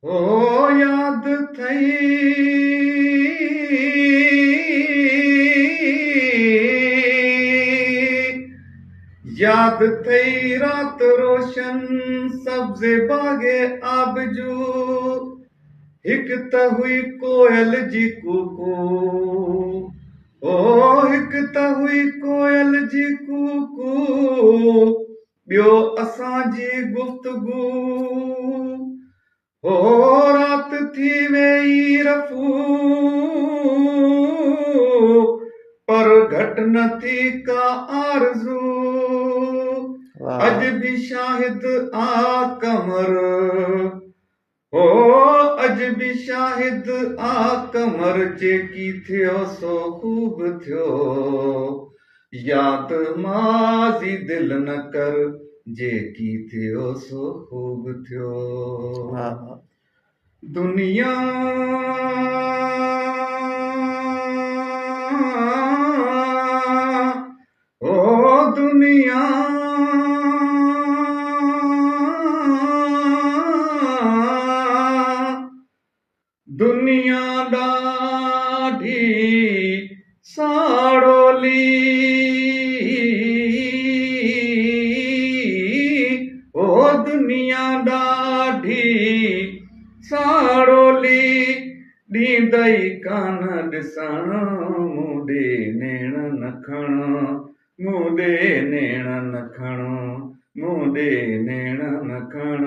ओ याद थई याद थई रात रोशन सब्ज़ बागे आबजू हिक त हुई कोयल जी कूकू ओ हिक त हुई कोयल जी कूकू ॿियो असांजी गुफ़्तगू ओ रात थी वेई रफ़ू पर घट न थी का आरज़ू अज भी शाहिद आ कमर ओ अज भी शाहिद आ कमर जेकी थियो सो खूब थियो याद माज़ी दिल न कर जेकी थियो सो खूब थियो दुनिया ओ दुनिया दुनिया ॾाढी साड़ोली ओ दुनिया ॾाढी साड़ोली ॾींदई कान ॾिसण मूं ॾे नेण न खण मूं ॾे नेण न खण मूं ॾे नेण न खण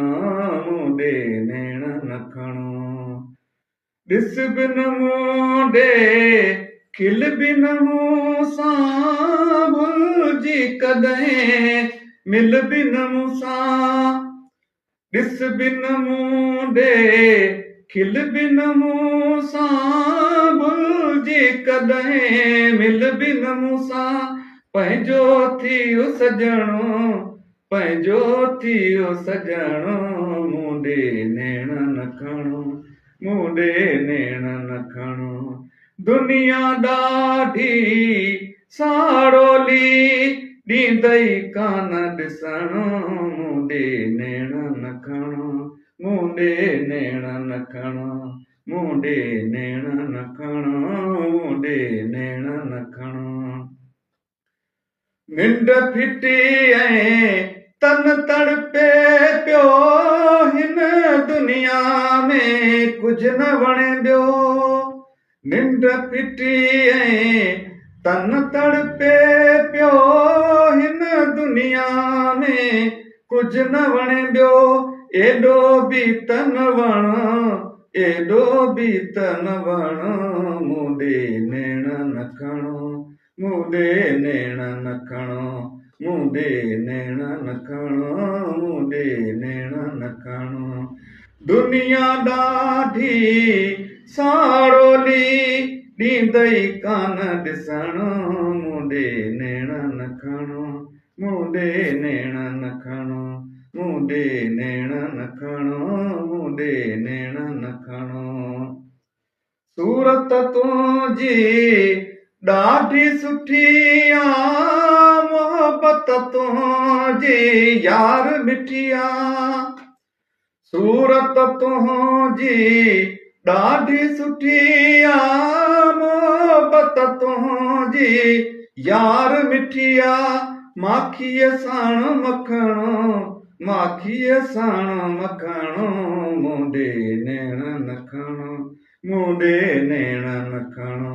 मूं ॾे नेण न खण ॾिस बि न मूं ॾे खिल बि न मूं सां भुलिजी कॾहिं मिल बि न मूं सां ॾिस बि न मूं ॾे खिल बि न मूं सां भुलिजी कॾहिं मिल बि न मूं सां पंहिंजो थियो सॼणो पंहिंजो थियो सॼणो मूं ॾे नेण न खणो मूं ॾे नेण न खणो दुनिया ॾाढी साड़ोली ॾींदई कान ॾिसण मूं ॾे नेण न खणो मूं ॾे नेण न खणो मूं ॾे नेण न खणो मूं ॾे नेण न खणो निंड फिटी ऐं तन तड़पे पियो हिन दुनिया में कुझु न वणे ॿियो निंड फिटी ऐं तन तड़पे पियो हिन दुनिया में कुझु न वणे ॿियो एॾो बि तन वण एॾो बि तन वण मूं ॾे नेण न खणो मूं ॾे नेण न खणो मूं ॾे नेण न खणो मूं ॾे नेण न खणो दुनिया ॾाढी साड़ोली ॾींदई कान ॾिसण मूं ॾे नेण न खणो मूं ॾे नेण न खणो मूं ॾे नेण न खणो मूं ॾे नेण न खणो सूरत तुंहिंजी ॾाढी सुठी आ मोहबत तुंहिंजी यार मिठी आ सूरत तुंहिंजी ॾाढी सुठी आ मोहबत तुंहिंजी यार मिठी आ माखीअ साण मखणो माखीअ साण मखणो मूं ॾे नेण न खणो मूं ॾे नेण न खणो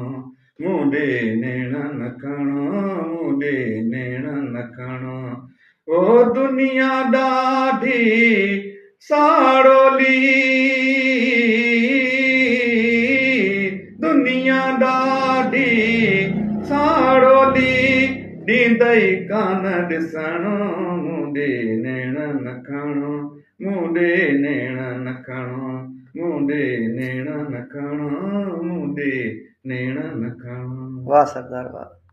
मूं ॾे नेण न खणो मूं ॾे नेण न खणो ओ दुनिया ॾाढी साड़ोली दुनिया ॾाढी साड़ोली ॾींदई कान ॾिसण मूं ॾे नेण न खणो मूं ॾे नेण न खणो मूं ॾे नेण न खणो मूं ॾे नेण न खणो वाह सरदार वाह।